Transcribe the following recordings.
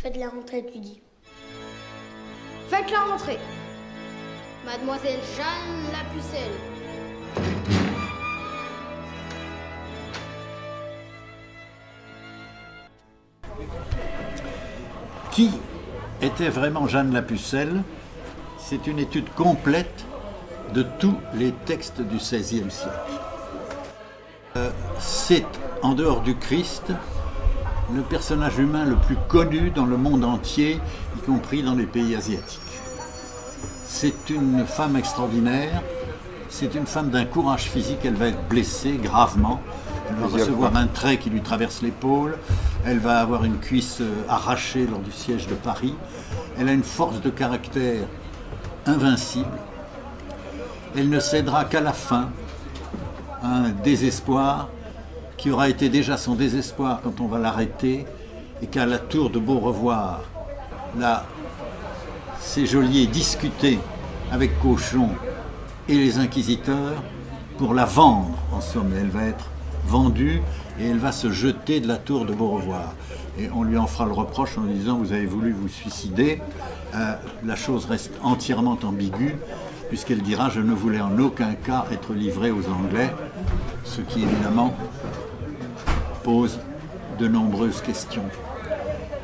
Faites la rentrée, tu dis. Faites la rentrée. Mademoiselle Jeanne la Pucelle. Qui était vraiment Jeanne la Pucelle? C'est une étude complète de tous les textes du XVIe siècle. C'est, en dehors du Christ, le personnage humain le plus connu dans le monde entier, y compris dans les pays asiatiques. C'est une femme extraordinaire, c'est une femme d'un courage physique, elle va être blessée gravement, elle va recevoir un trait qui lui traverse l'épaule, elle va avoir une cuisse arrachée lors du siège de Paris, elle a une force de caractère invincible, elle ne cédera qu'à la fin à un désespoir qui aura été déjà son désespoir quand on va l'arrêter, et qu'à la tour de Beaurevoir, là, ces geôliers discutaient avec Cauchon et les inquisiteurs pour la vendre, en somme. Elle va être vendue et elle va se jeter de la tour de Beaurevoir. Et on lui en fera le reproche en lui disant « vous avez voulu vous suicider ». La chose reste entièrement ambiguë, puisqu'elle dira « je ne voulais en aucun cas être livrée aux Anglais », ce qui évidemment pose de nombreuses questions.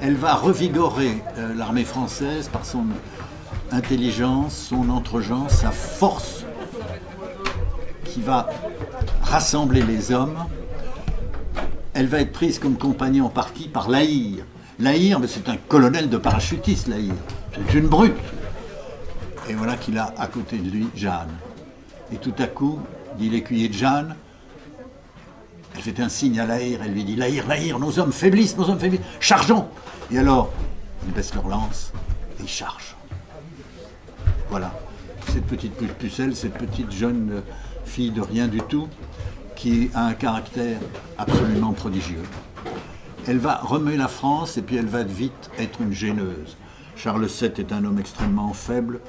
Elle va revigorer l'armée française par son intelligence, son entregent, sa force qui va rassembler les hommes. Elle va être prise comme compagnon par qui? Par La Hire. La Hire, c'est un colonel de parachutistes, La Hire. C'est une brute. Et voilà qu'il a à côté de lui Jeanne. Et tout à coup, dit l'écuyer de Jeanne, elle fait un signe à La Hire, elle lui dit « La Hire, nos hommes faiblissent, chargeons !» Et alors, ils baissent leur lance et ils chargent. Voilà, cette petite pucelle, cette petite jeune fille de rien du tout, qui a un caractère absolument prodigieux. Elle va remuer la France et puis elle va vite être une gêneuse. Charles VII est un homme extrêmement faible,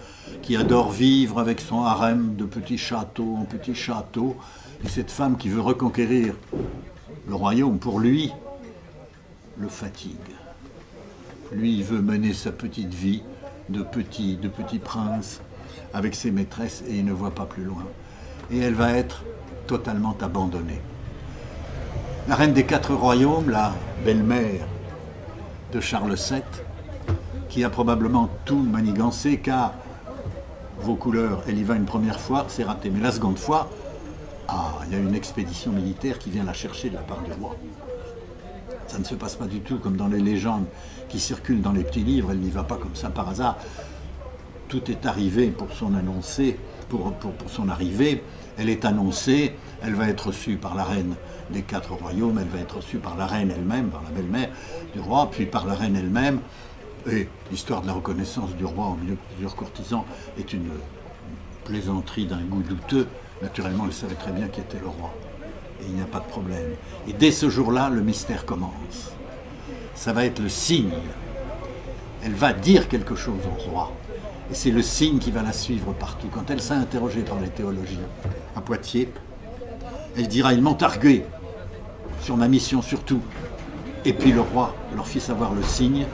qui adore vivre avec son harem de petits châteaux en petits châteaux. Et cette femme qui veut reconquérir le royaume, pour lui, le fatigue. Lui, il veut mener sa petite vie de petit prince avec ses maîtresses et il ne voit pas plus loin. Et elle va être totalement abandonnée. La reine des 4 royaumes, la belle-mère de Charles VII, qui a probablement tout manigancé, car vos couleurs, elle y va une première fois, c'est raté. Mais la seconde fois, il y a une expédition militaire qui vient la chercher de la part du roi. Ça ne se passe pas du tout comme dans les légendes qui circulent dans les petits livres, elle n'y va pas comme ça par hasard. Tout est arrivé pour son annoncer, pour son arrivée. Elle est annoncée, elle va être reçue par la reine des 4 royaumes, elle va être reçue par la reine elle-même, par la belle-mère du roi, puis par la reine elle-même. Et l'histoire de la reconnaissance du roi au milieu de plusieurs courtisans est une plaisanterie d'un goût douteux. Naturellement, elle savait très bien qui était le roi. Et il n'y a pas de problème. Et dès ce jour-là, le mystère commence. Ça va être le signe. Elle va dire quelque chose au roi. Et c'est le signe qui va la suivre partout. Quand elle s'est interrogée par les théologiens à Poitiers, elle dira « ils m'ont argué sur ma mission surtout ». Et puis le roi leur fit savoir le signe,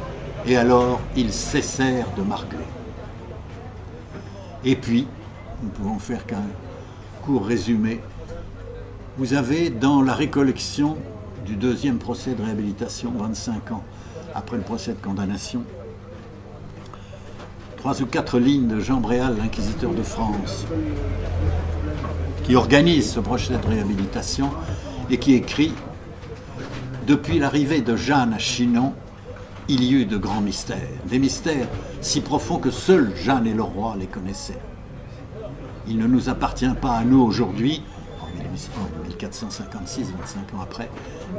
et alors ils cessèrent de m'arguer. Et puis, nous ne pouvons faire qu'un court résumé. Vous avez dans la récollection du 2e procès de réhabilitation, 25 ans après le procès de condamnation, 3 ou 4 lignes de Jean Bréal, l'inquisiteur de France, qui organise ce procès de réhabilitation et qui écrit « Depuis l'arrivée de Jeanne à Chinon, il y eut de grands mystères, des mystères si profonds que seuls Jeanne et le roi les connaissaient. Il ne nous appartient pas à nous aujourd'hui, en 1456, 25 ans après,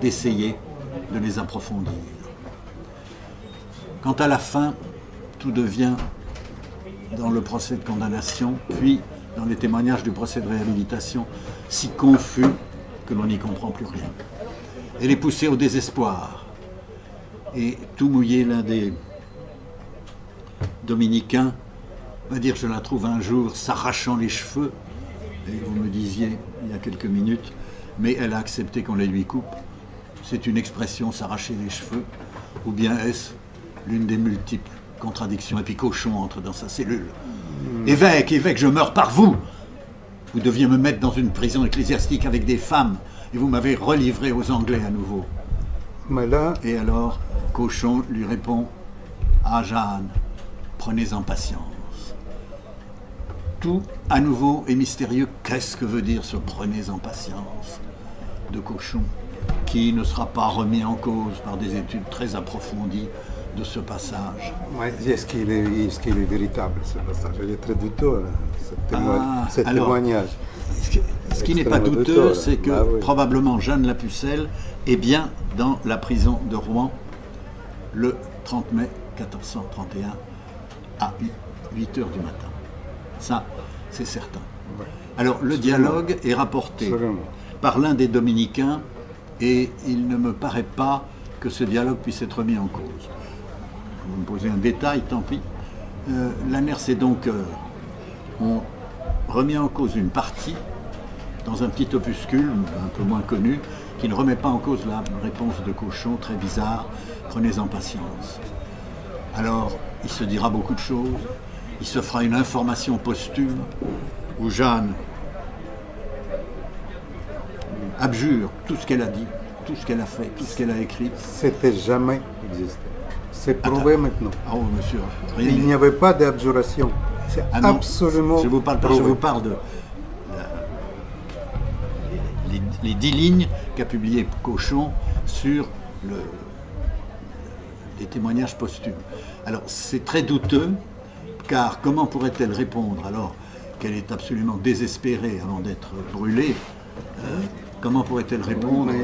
d'essayer de les approfondir. Quant à la fin, tout devient, dans le procès de condamnation, puis dans les témoignages du procès de réhabilitation, si confus que l'on n'y comprend plus rien. Elle est poussée au désespoir. Et tout mouillé, l'un des dominicains va dire, je la trouve un jour s'arrachant les cheveux, et vous me disiez il y a quelques minutes, mais elle a accepté qu'on les lui coupe. C'est une expression, s'arracher les cheveux, ou bien est-ce l'une des multiples contradictions. Et puis Cochon entre dans sa cellule. Évêque, évêque, je meurs par vous. Vous deviez me mettre dans une prison ecclésiastique avec des femmes, et vous m'avez relivré aux Anglais à nouveau. Mais là, Et alors, Cochon lui répond, ah Jeanne, prenez-en patience. Tout, à nouveau, est mystérieux. Qu'est-ce que veut dire ce prenez-en patience de Cochon, qui ne sera pas remis en cause par des études très approfondies de ce passage. ouais, est-ce qu'il est véritable ce passage? Il est très douteux, là, ce alors, témoignage. Ce qui n'est pas Extrêmement douteux, douteux, c'est que bah oui. probablement Jeanne la Pucelle est bien dans la prison de Rouen le 30 mai 1431 à 8 h du matin. Ça, c'est certain. Ouais. Alors, le dialogue est rapporté Absolument. par l'un des dominicains et il ne me paraît pas que ce dialogue puisse être mis en cause. Vous me posez un détail, tant pis. L'Aners est donc ont remis en cause une partie dans un petit opuscule un peu moins connu qui ne remet pas en cause la réponse de Cochon, très bizarre, prenez-en patience. Alors, il se dira beaucoup de choses, il se fera une information posthume où Jeanne abjure tout ce qu'elle a dit, tout ce qu'elle a fait, tout ce qu'elle a écrit. C'était jamais existé. C'est prouvé maintenant. Ah oh, monsieur, rien Il n'y avait pas d'abjuration. C'est Ah non, absolument je vous parle pas, prouvé. je vous parle de les 10 lignes qu'a publié Cochon sur les témoignages posthumes. Alors c'est très douteux, car comment pourrait-elle répondre alors qu'elle est absolument désespérée avant d'être brûlée? Comment pourrait-elle répondre? Mais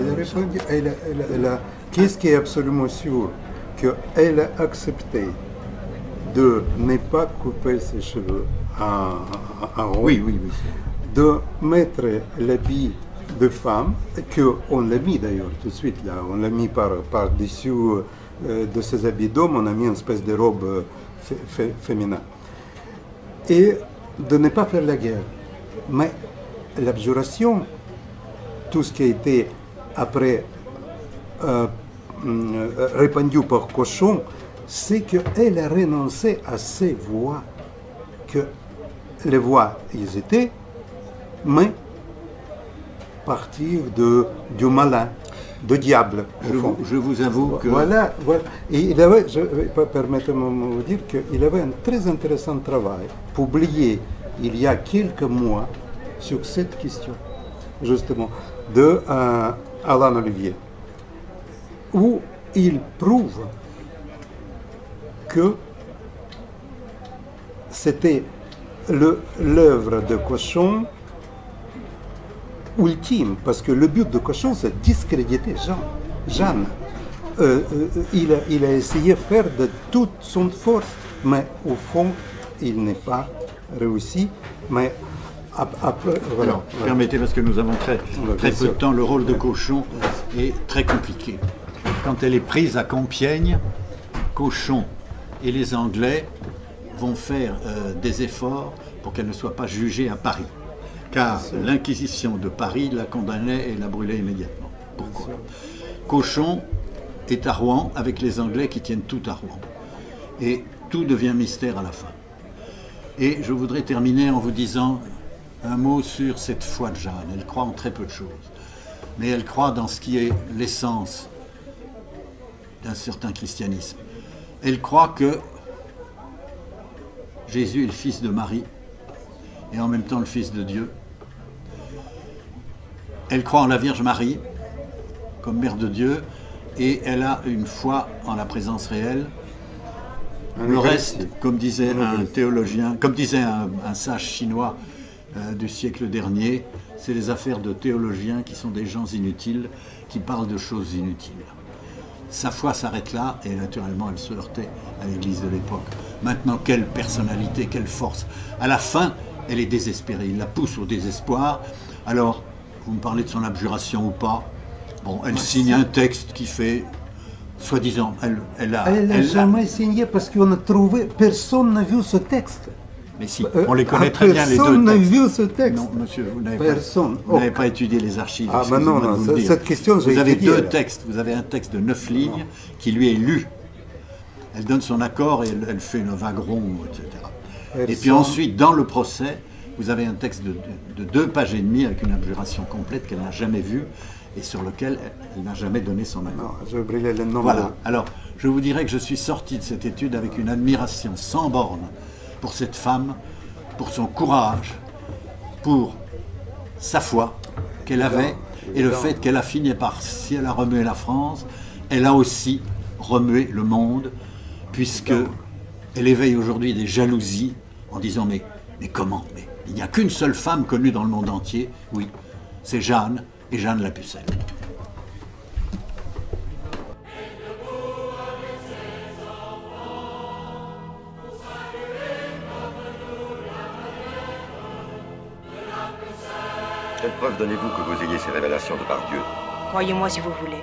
elle a répondu, qu'est-ce qui est absolument sûr? Qu'elle a accepté de ne pas couper ses cheveux en rond, Oui, oui, oui. de mettre l'habit de femme, qu'on l'a mis d'ailleurs tout de suite, là, on l'a mis par-dessus de ses habits d'homme, on a mis une espèce de robe féminin. Et de ne pas faire la guerre. Mais l'abjuration, tout ce qui a été après répandu par Cochon, c'est qu'elle a renoncé à ses voix, que les voix, ils étaient, mais partir du malin, du diable, au fond. Je vous avoue que... Voilà, voilà. Et il avait, permettez-moi de vous dire qu'il avait un très intéressant travail publié il y a quelques mois sur cette question, justement, de Alain Olivier, où il prouve que c'était l'œuvre de Cochon ultime, parce que le but de Cochon, c'est discréditer Jeanne. Il a essayé de faire de toute son force, mais au fond, il n'est pas réussi. Mais après, voilà. Alors, permettez, parce que nous avons très peu de temps, le rôle de Cochon est très compliqué. Quand elle est prise à Compiègne, Cochon et les Anglais vont faire des efforts pour qu'elle ne soit pas jugée à Paris. Car l'Inquisition de Paris la condamnait et la brûlait immédiatement. Pourquoi? Cochon est à Rouen avec les Anglais qui tiennent tout à Rouen. Et tout devient mystère à la fin. Et je voudrais terminer en vous disant un mot sur cette foi de Jeanne. Elle croit en très peu de choses. Mais elle croit dans ce qui est l'essence d'un certain christianisme. Elle croit que Jésus est le fils de Marie et en même temps le fils de Dieu. Elle croit en la Vierge Marie comme mère de Dieu et elle a une foi en la présence réelle. Le reste, comme disait un théologien, comme disait un sage chinois du siècle dernier, c'est les affaires de théologiens qui sont des gens inutiles, qui parlent de choses inutiles. Sa foi s'arrête là et naturellement elle se heurtait à l'église de l'époque. Maintenant, quelle personnalité, quelle force. À la fin, elle est désespérée, il la pousse au désespoir. Alors, vous me parlez de son abjuration ou pas? Bon, elle signe un texte qui fait, soi-disant, elle n'a jamais signé parce qu'on a trouvé, personne n'a vu ce texte. Mais si, on les connaît très bien les deux textes. Personne n'a vu ce texte. Non, monsieur, vous n'avez pas étudié les archives. Ah, ben non, cette question, vous avez deux textes. Vous avez un texte de 9 lignes qui lui est lu. Elle donne son accord et elle fait le vagron, etc. Elle Et puis sent- ensuite, dans le procès, vous avez un texte de 2 pages et demie avec une abjuration complète qu'elle n'a jamais vue et sur lequel elle n'a jamais donné son accord. Non, j'ai oublié le nom. Voilà. Alors, je vous dirais que je suis sorti de cette étude avec une admiration sans borne pour cette femme, pour son courage, pour sa foi qu'elle avait et le fait qu'elle a fini par, si elle a remué la France, elle a aussi remué le monde, puisque elle éveille aujourd'hui des jalousies en disant mais comment, mais il n'y a qu'une seule femme connue dans le monde entier, oui, c'est Jeanne et Jeanne la Pucelle. Quelle preuve donnez-vous que vous ayez ces révélations de par Dieu? Croyez-moi si vous voulez.